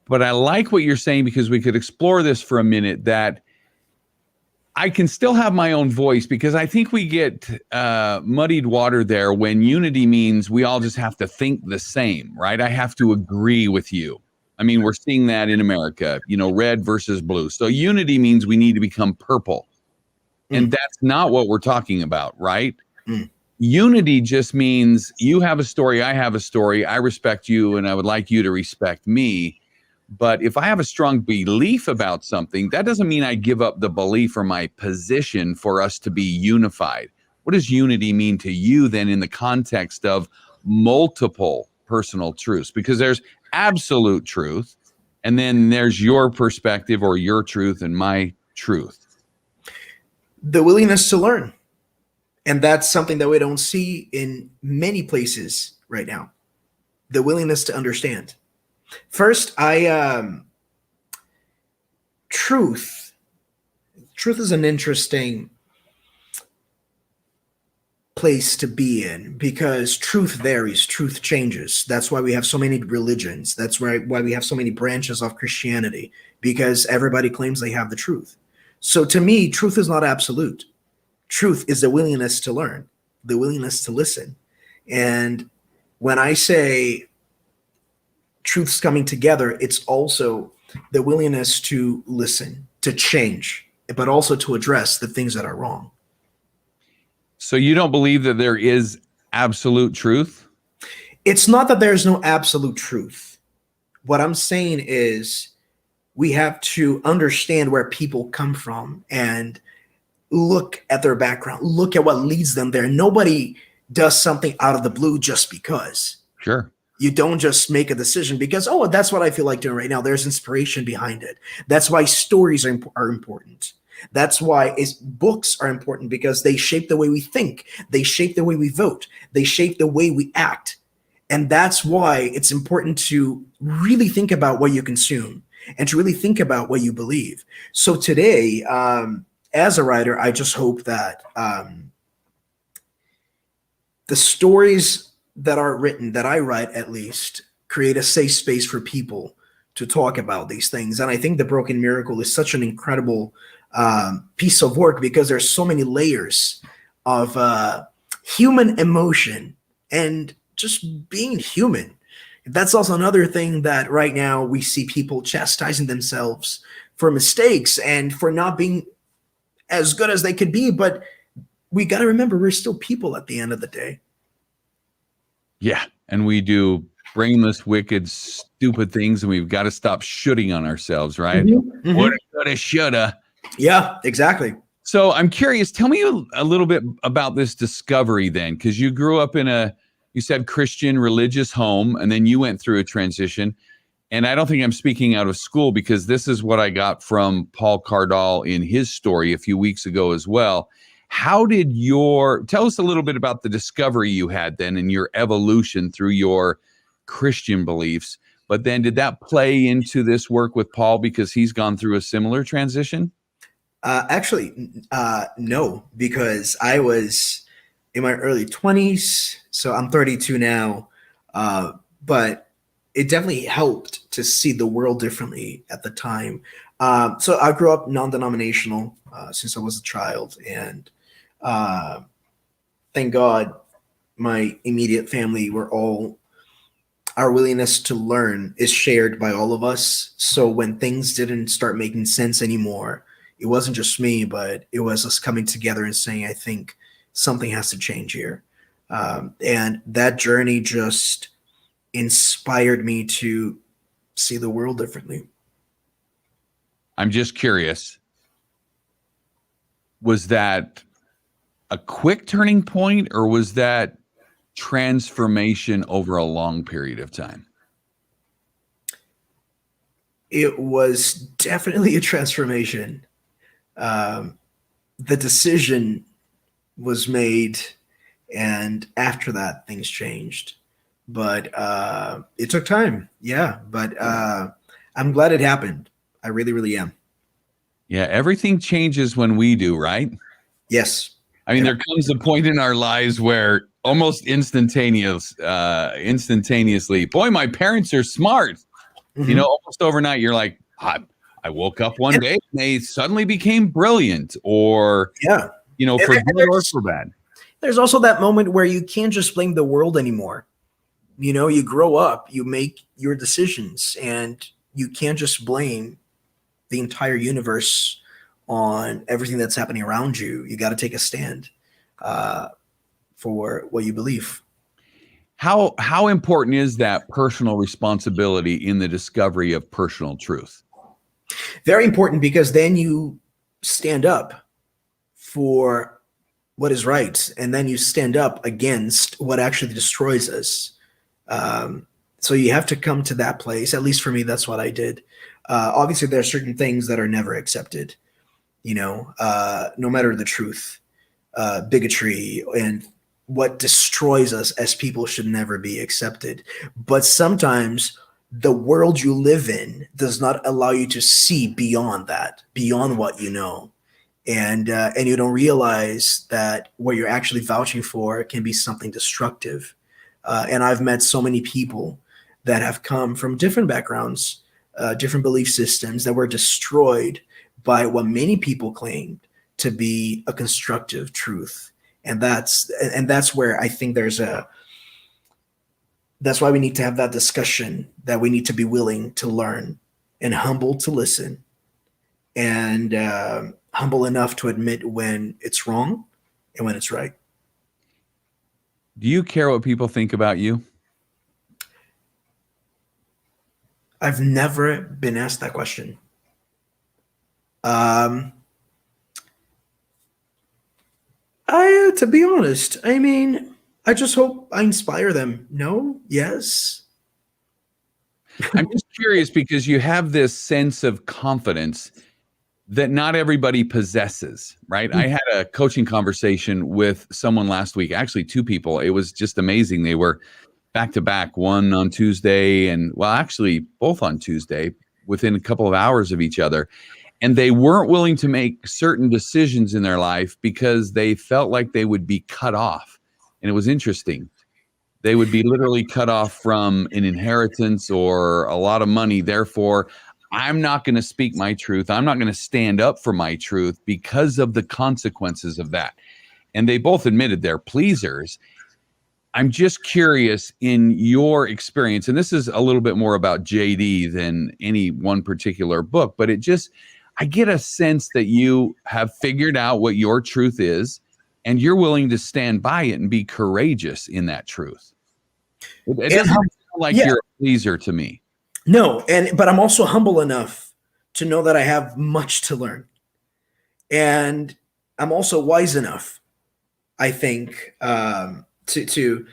But I like what you're saying, because we could explore this for a minute, that I can still have my own voice, because I think we get muddied water there when unity means we all just have to think the same, right? I have to agree with you. I mean, we're seeing that in America, red versus blue. So unity means we need to become purple. And that's not what we're talking about, right? Unity just means you have a story, I have a story, I respect you, and I would like you to respect me. But if I have a strong belief about something, that doesn't mean I give up the belief or my position for us to be unified. What does unity mean to you then in the context of multiple personal truths? Because there's absolute truth, and then there's your perspective or your truth and my truth. The willingness to learn. And that's something that we don't see in many places right now. The willingness to understand. First, truth is an interesting place to be in, because truth varies, truth changes. That's why we have so many religions. That's why we have so many branches of Christianity, because everybody claims they have the truth. So to me, truth is not absolute. Truth is the willingness to learn, the willingness to listen. And when I say truth's coming together, it's also the willingness to listen, to change, but also to address the things that are wrong. So you don't believe that there is absolute truth? It's not that there's no absolute truth. What I'm saying is we have to understand where people come from and look at their background, look at what leads them there. Nobody does something out of the blue just because. Sure. You don't just make a decision because, oh, that's what I feel like doing right now. There's inspiration behind it. That's why stories are important. That's why books are important, because they shape the way we think. They shape the way we vote. They shape the way we act. And that's why it's important to really think about what you consume and to really think about what you believe. So today, as a writer, I just hope that the stories that are written, that I write at least, create a safe space for people to talk about these things. And I think The Broken Miracle is such an incredible piece of work, because there's so many layers of human emotion and just being human. That's also another thing that right now we see people chastising themselves for mistakes and for not being as good as they could be. But we got to remember, we're still people at the end of the day. Yeah. And we do brainless, wicked, stupid things, and we've got to stop shooting on ourselves, right? Mm-hmm. Woulda, coulda, shoulda. Yeah, exactly. So I'm curious, tell me a little bit about this discovery then, because you grew up in you said Christian religious home, and then you went through a transition. And I don't think I'm speaking out of school, because this is what I got from Paul Cardall in his story a few weeks ago as well. How did tell us a little bit about the discovery you had then and your evolution through your Christian beliefs. But then did that play into this work with Paul, because he's gone through a similar transition? Actually, no, because I was in my early 20s, so I'm 32 now, but it definitely helped to see the world differently at the time. So I grew up non-denominational since I was a child, and thank God my immediate family our willingness to learn is shared by all of us. So when things didn't start making sense anymore, it wasn't just me, but it was us coming together and saying, I think something has to change here. And that journey just inspired me to see the world differently. I'm just curious, was that a quick turning point, or was that transformation over a long period of time? It was definitely a transformation. the decision was made, and after that, things changed. But it took time. Yeah, but I'm glad it happened. I really, really am. Yeah, everything changes when we do, right? Yes. I mean, there comes a point in our lives where almost instantaneously, boy, my parents are smart. Mm-hmm. Almost overnight, you're like, I woke up one day and they suddenly became brilliant, or, Yeah. for good or for bad. There's also that moment where you can't just blame the world anymore. You grow up, you make your decisions, and you can't just blame the entire universe on everything that's happening around you. You got to take a stand for what you believe. How important is that personal responsibility in the discovery of personal truth? Very important, because then you stand up for what is right, and then you stand up against what actually destroys us. So you have to come to that place. At least for me, that's what I did. Obviously, there are certain things that are never accepted, no matter the truth. Bigotry and what destroys us as people should never be accepted. But sometimes the world you live in does not allow you to see beyond that, beyond what you know. And you don't realize that what you're actually vouching for can be something destructive. And I've met so many people that have come from different backgrounds, different belief systems, that were destroyed by what many people claimed to be a constructive truth. And that's where I think that's why we need to have that discussion, that we need to be willing to learn and humble to listen, and humble enough to admit when it's wrong and when it's right. Do you care what people think about you? I've never been asked that question. To be honest, I mean, I just hope I inspire them. No? Yes? I'm just curious because you have this sense of confidence that not everybody possesses, right? I had a coaching conversation with someone last week, actually two people. It was just amazing. They were back to back, one on Tuesday and, well, actually both on Tuesday, within a couple of hours of each other. And they weren't willing to make certain decisions in their life because they felt like they would be cut off. And it was interesting. They would be literally cut off from an inheritance or a lot of money. Therefore, I'm not going to speak my truth. I'm not going to stand up for my truth because of the consequences of that. And they both admitted they're pleasers. I'm just curious, in your experience, and this is a little bit more about JD than any one particular book, but I get a sense that you have figured out what your truth is, and you're willing to stand by it and be courageous in that truth. It doesn't sound like you're a pleaser to me. No, but I'm also humble enough to know that I have much to learn. And I'm also wise enough, I think, to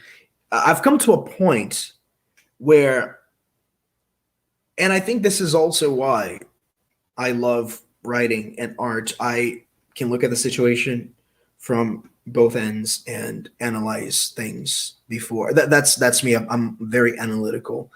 I've come to a point where, and I think this is also why I love writing and art. I can look at the situation from both ends and analyze things before. That's me. I'm very analytical.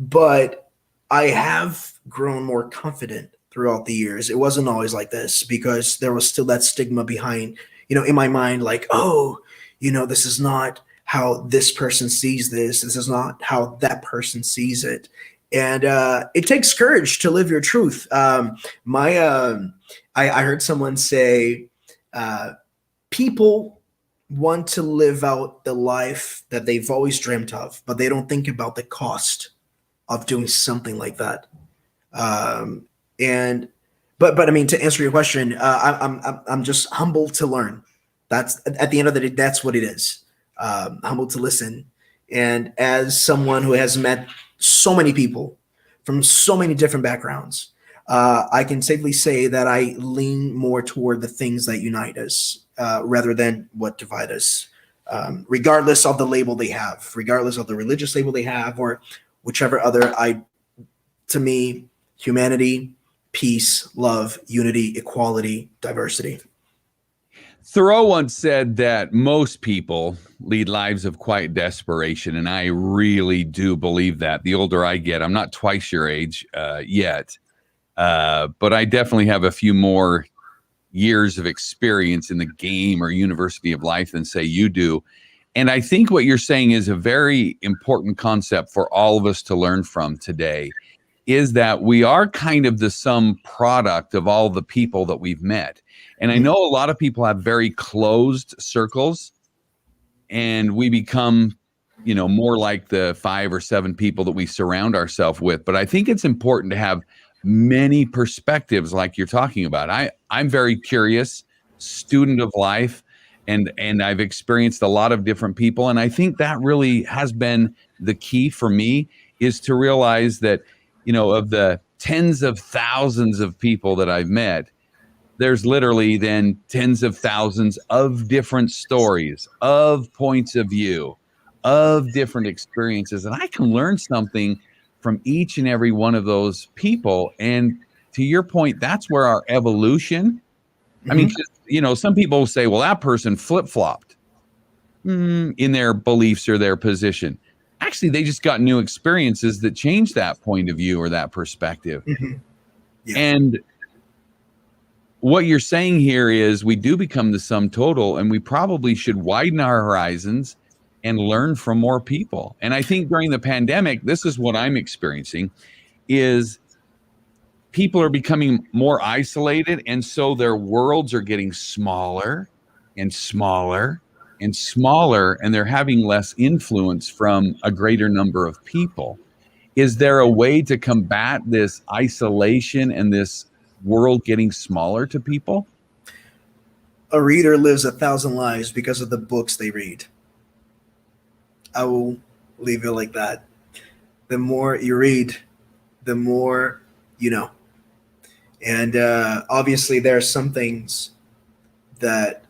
But I have grown more confident throughout the years. It wasn't always like this, because there was still that stigma behind, in my mind, like, oh, this is not how this person sees this. This is not how that person sees it. And it takes courage to live your truth. I heard someone say, people want to live out the life that they've always dreamt of, but they don't think about the cost of doing something like that. But I mean, to answer your question, I'm just humble to learn. That's, at the end of the day, that's what it is. Humble to listen. And as someone who has met so many people from so many different backgrounds, I can safely say that I lean more toward the things that unite us, rather than what divide us, regardless of the label they have, regardless of the religious label they have, or whichever other. To me, humanity peace, love, unity, equality, diversity. Thoreau once said that most people lead lives of quiet desperation, and I really do believe that. The older I get, I'm not twice your age yet, but I definitely have a few more years of experience in the game or university of life than, say, you do. And I think what you're saying is a very important concept for all of us to learn from today, is that we are kind of the sum product of all the people that we've met. And I know a lot of people have very closed circles, and we become, more like the 5 or 7 people that we surround ourselves with. But I think it's important to have many perspectives like you're talking about. I'm very curious, student of life, and I've experienced a lot of different people. And I think that really has been the key for me, is to realize that, of the tens of thousands of people that I've met, there's literally then tens of thousands of different stories, of points of view, of different experiences. And I can learn something from each and every one of those people. And to your point, that's where our evolution, I mean, some people say, well, that person flip-flopped in their beliefs or their position. Actually, they just got new experiences that changed that point of view or that perspective. Yeah. And what you're saying here is we do become the sum total, and we probably should widen our horizons and learn from more people. And I think during the pandemic, this is what I'm experiencing, is people are becoming more isolated, and so their worlds are getting smaller and smaller and smaller, and they're having less influence from a greater number of people. Is there a way to combat this isolation and this world getting smaller to people? A reader lives 1,000 lives because of the books they read. I will leave it like that. The more you read, the more you know. And obviously there are some things that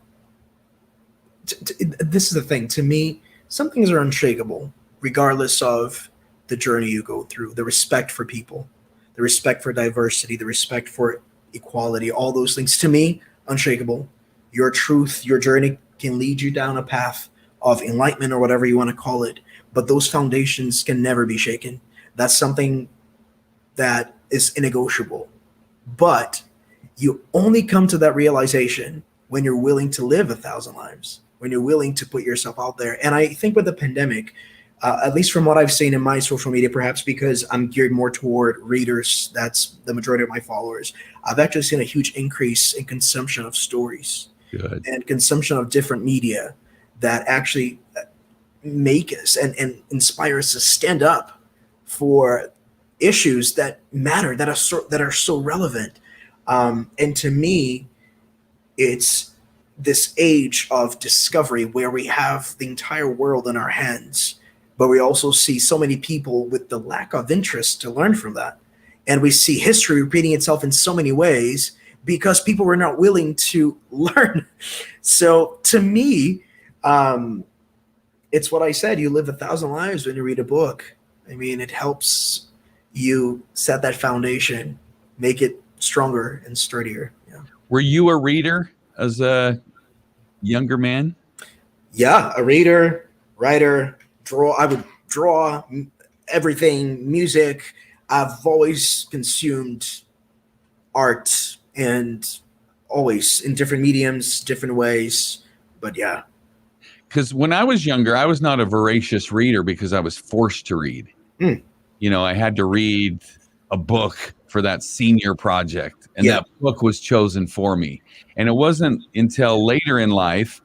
this is the thing. To me, some things are unshakable, regardless of the journey you go through. The respect for people, the respect for diversity, the respect for equality, all those things, to me, unshakable. Your truth, your journey can lead you down a path of enlightenment or whatever you want to call it. But those foundations can never be shaken. That's something that is innegotiable. But you only come to that realization when you're willing to live 1,000 lives, when you're willing to put yourself out there. And I think with the pandemic, at least from what I've seen in my social media, perhaps because I'm geared more toward readers, that's the majority of my followers, I've actually seen a huge increase in consumption of stories. Good. And consumption of different media that actually make us and inspire us to stand up for issues that matter, that are so relevant. And to me, it's this age of discovery where we have the entire world in our hands, but we also see so many people with the lack of interest to learn from that. And we see history repeating itself in so many ways because people were not willing to learn. So to me, it's what I said, you live 1,000 lives when you read a book. I mean, it helps you set that foundation, make it stronger and sturdier. Yeah. Were you a reader as a younger man? Yeah, a reader, writer, draw. I would draw everything, music. I've always consumed art, and always in different mediums, different ways. But yeah. Because when I was younger, I was not a voracious reader because I was forced to read. I had to read a book for that senior project, and that book was chosen for me. And it wasn't until later in life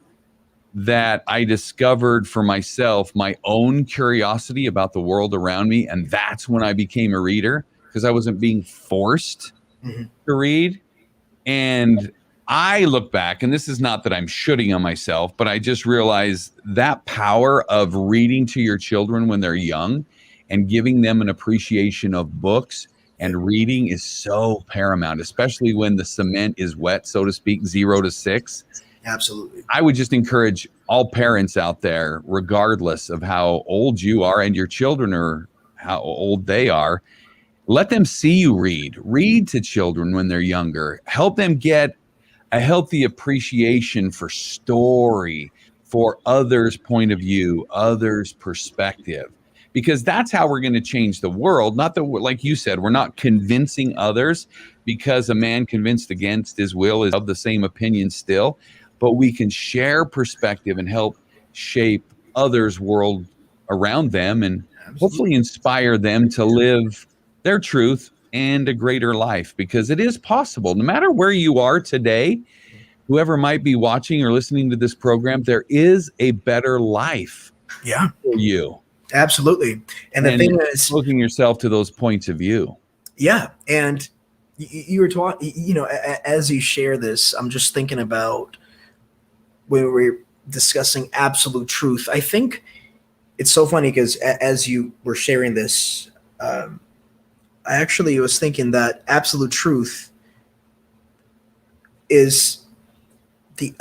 that I discovered for myself my own curiosity about the world around me. And that's when I became a reader, because I wasn't being forced to read. And I look back, and this is not that I'm shooting on myself, but I just realized that power of reading to your children when they're young and giving them an appreciation of books and reading is so paramount, especially when the cement is wet, so to speak, 0 to 6. Absolutely. I would just encourage all parents out there, regardless of how old you are and your children are, how old they are, Let them see you read. Read to children when they're younger. Help them get a healthy appreciation for story, for others' point of view, others' perspective, because that's how we're going to change the world. Not that, like you said, we're not convincing others, because a man convinced against his will is of the same opinion still, but we can share perspective and help shape others' world around them, and hopefully Absolutely. inspire them to live their truth and a greater life, because it is possible. No matter where you are today, whoever might be watching or listening to this program, there is a better life Yeah, for you. absolutely. And the And thing it's is, exposing yourself to those points of view. yeah, and you were talking, as you share this, I'm just thinking about when we're discussing absolute truth. I think it's so funny because as you were sharing this, I actually was thinking that absolute truth is the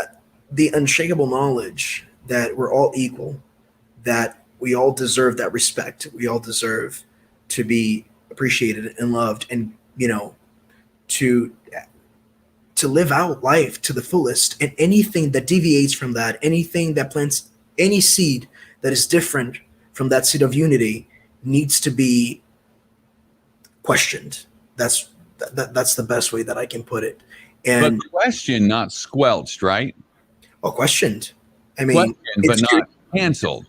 the unshakable knowledge that we're all equal, that we all deserve that respect, we all deserve to be appreciated and loved, and to to live out life to the fullest. And anything that deviates from that, anything that plants any seed that is different from that seed of unity, needs to be questioned. That's the best way that I can put it. But And questioned, not squelched, right? questioned. I mean, Questioned, but it's not canceled.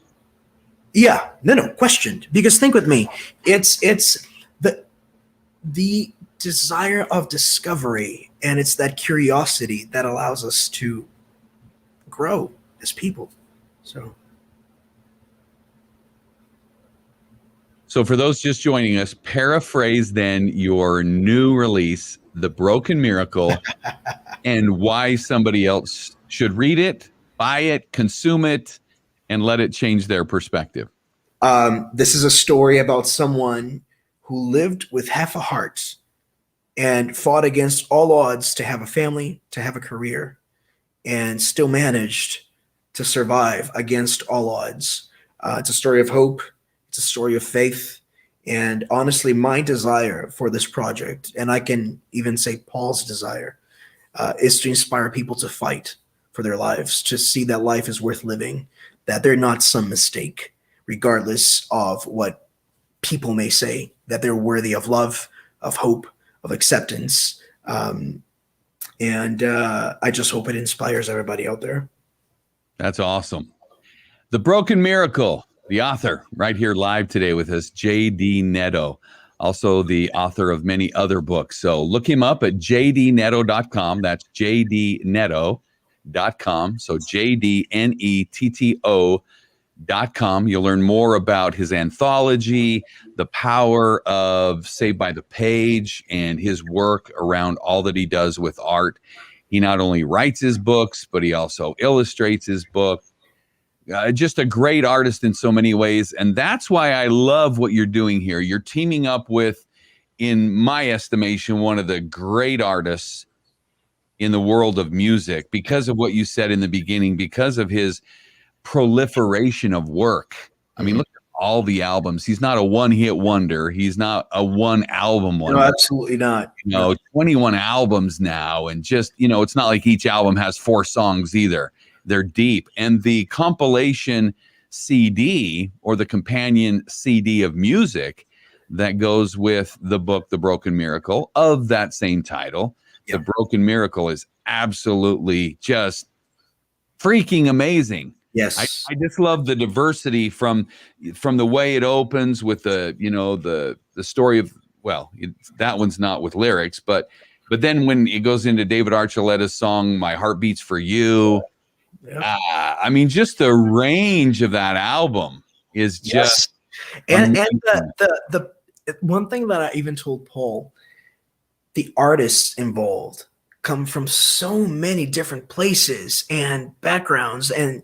yeah, no, questioned. Because think with me, it's the desire of discovery, and it's that curiosity that allows us to grow as people. So So for those just joining us, paraphrase then your new release, The Broken Miracle, and why somebody else should read it, buy it, consume it, and let it change their perspective. this is a story about someone who lived with half a heart and fought against all odds to have a family, to have a career, and still managed to survive against all odds. It's a story of hope. It's a story of faith. And honestly, my desire for this project, and I can even say Paul's desire, is to inspire people to fight for their lives, to see that life is worth living, that they're not some mistake, regardless of what people may say, that they're worthy of love, of hope, of acceptance. And I just hope it inspires everybody out there. That's awesome. The Broken Miracle, the author, right here live today with us, J.D. Netto, also the author of many other books. So look him up at jdnetto.com. That's jdnetto.com. So JDNETTO.com. You'll learn more about his anthology, the power of Saved by the Page, and his work around all that he does with art. He not only writes his books, but he also illustrates his book. Just a great artist in so many ways. And that's why I love what you're doing here. You're teaming up with, in my estimation, one of the great artists in the world of music, because of what you said in the beginning, because of his proliferation of work. I mean, look at all the albums. He's not a one-hit wonder. He's not a one-album wonder. No, absolutely not. 21 albums now. And just, it's not like each album has 4 songs either. They're deep. And the compilation CD, or the companion CD of music that goes with the book, The Broken Miracle, of that same title, The Broken Miracle, is absolutely just freaking amazing. Yes. I just love the diversity from the way it opens with the story of, that one's not with lyrics, but then when it goes into David Archuleta's song, My Heart Beats for You, I mean, just the range of that album is just and the one thing that I even told Paul, the artists involved come from so many different places and backgrounds, and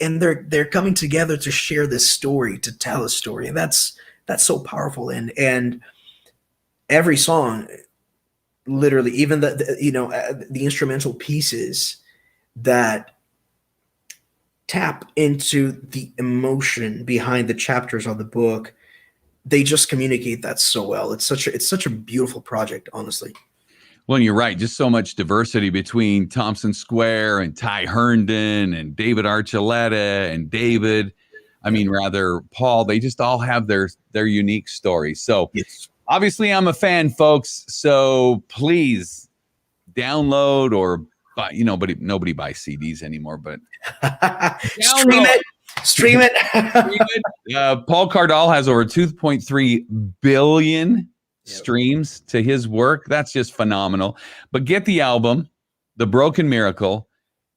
they're coming together to share this story, to tell a story, and that's so powerful. And every song, literally, even the instrumental pieces that tap into the emotion behind the chapters of the book, they just communicate that so well. It's such a beautiful project, honestly. Well, you're right. Just so much diversity between Thompson Square and Ty Herndon and David Archuleta and David. I mean, rather, Paul. They just all have their unique stories. So Yes. obviously, I'm a fan, folks. So please download or buy. Nobody buys CDs anymore, but Stream it. Paul Cardall has over 2.3 billion streams to his work. That's just phenomenal. But get the album, The Broken Miracle,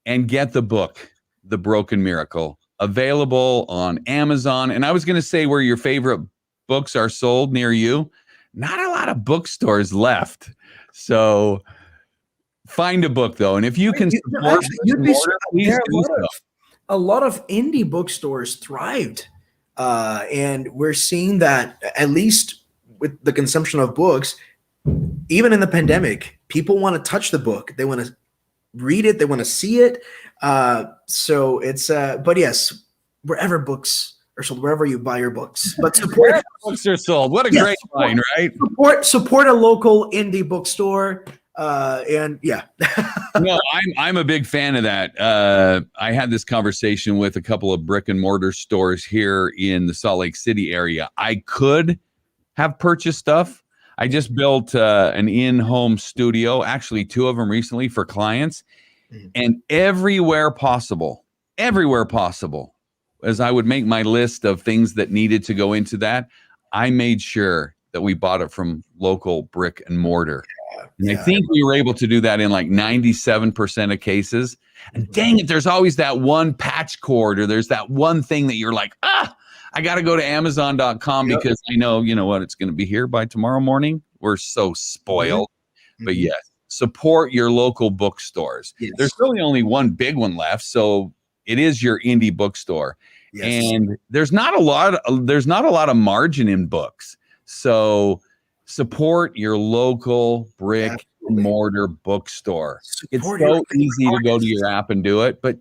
and get the book, The Broken Miracle, available on Amazon. And I was going to say where your favorite books are sold near you. Not a lot of bookstores left. So find a book, though. And if you can support please do so. A lot of indie bookstores thrived. And we're seeing that, at least with the consumption of books, even in the pandemic, people want to touch the book. They want to read it. They want to see it. So it's, but yes, wherever books are sold, wherever you buy your books, but support books are sold. What a great line, right? Support a local indie bookstore. And yeah. No, I'm a big fan of that. I had this conversation with a couple of brick and mortar stores here in the Salt Lake City area. I could have purchased stuff. I just built an in-home studio, actually 2 of them recently for clients, and everywhere possible, as I would make my list of things that needed to go into that, I made sure that we bought it from local brick and mortar. And I think we were able to do that in like 97% of cases. And dang it, there's always that one patch cord, or there's that one thing that you're like, I got to go to Amazon.com because I know, what, it's going to be here by tomorrow morning. We're so spoiled. But yes, support your local bookstores. Yes. There's really only one big one left, so it is your indie bookstore. Yes. And there's not a lot of margin in books. So support your local brick and mortar bookstore. It's so easy to go to your app and do it, but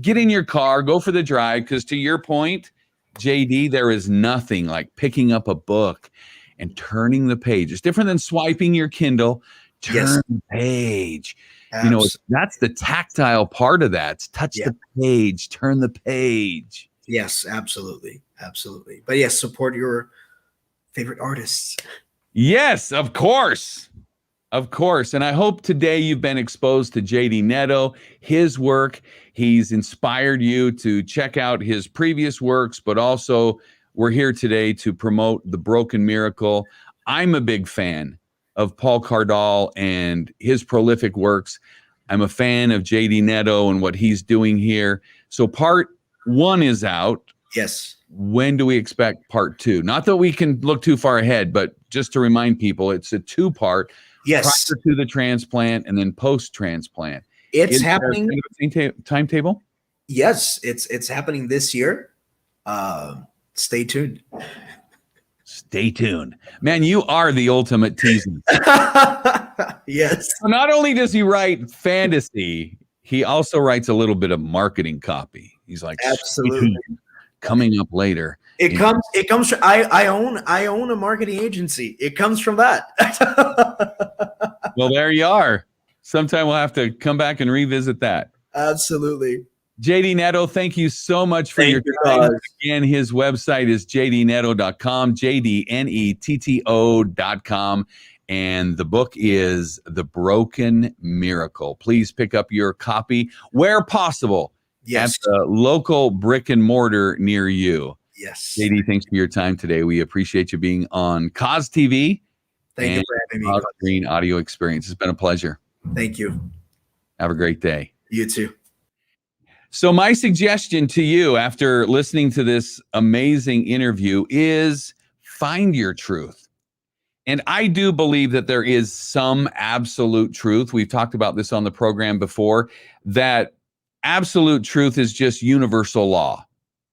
get in your car, go for the drive, because to your point, JD, there is nothing like picking up a book and turning the page. It's different than swiping your Kindle. Turn the page. Absolutely. That's the tactile part of that. It's touch the page, turn the page. Yes, absolutely. Absolutely. But yes, support your favorite artists. Yes, of course. Of course. And I hope today you've been exposed to JD Netto, his work. He's inspired you to check out his previous works, but also we're here today to promote The Broken Miracle. I'm a big fan of Paul Cardall and his prolific works. I'm a fan of JD Netto and what he's doing here. So part 1 is out. Yes. When do we expect part 2? Not that we can look too far ahead, but just to remind people, it's a 2-part. Yes. Prior to the transplant and then post-transplant. It's happening. Timetable? Yes, it's happening this year. Stay tuned. Stay tuned. Man, you are the ultimate teaser. Yes. So not only does he write fantasy, he also writes a little bit of marketing copy. He's like, absolutely. Coming up later. It comes from, I own a marketing agency. It comes from that. Well, there you are. Sometime we'll have to come back and revisit that. Absolutely. JD Netto, thank you so much for your time. Again, his website is jdnetto.com, jdnetto.com. And the book is The Broken Miracle. Please pick up your copy where possible. Yes. At the local brick and mortar near you. Yes. JD, thanks for your time today. We appreciate you being on Cause TV. Thank you for having me. Green Audio Experience. It's been a pleasure. Thank you. Have a great day. You too. So my suggestion to you after listening to this amazing interview is find your truth. And I do believe that there is some absolute truth. We've talked about this on the program before, that absolute truth is just universal law,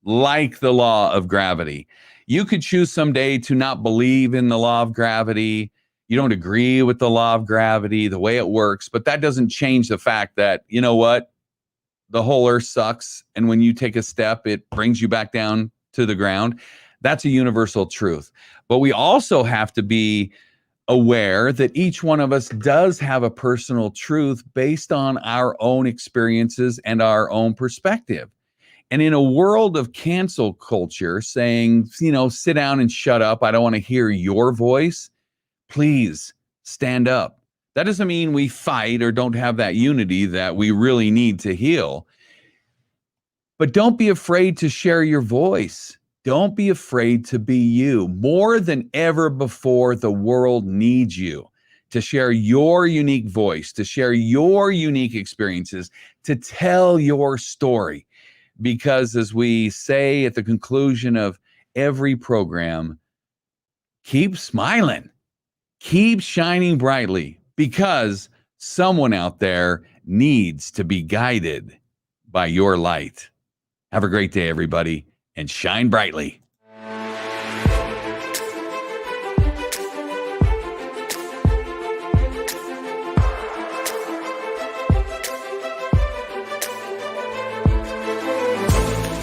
like the law of gravity. You could choose someday to not believe in the law of gravity. You don't agree with the law of gravity, the way it works, but that doesn't change the fact that, you know what? The whole earth sucks. And when you take a step, it brings you back down to the ground. That's a universal truth. But we also have to be aware that each one of us does have a personal truth based on our own experiences and our own perspective. And in a world of cancel culture saying, sit down and shut up, I don't want to hear your voice, please stand up. That doesn't mean we fight or don't have that unity that we really need to heal. But don't be afraid to share your voice. Don't be afraid to be you. More than ever before, the world needs you to share your unique voice, to share your unique experiences, to tell your story. Because as we say at the conclusion of every program, keep smiling, keep shining brightly, because someone out there needs to be guided by your light. Have a great day, everybody, and shine brightly.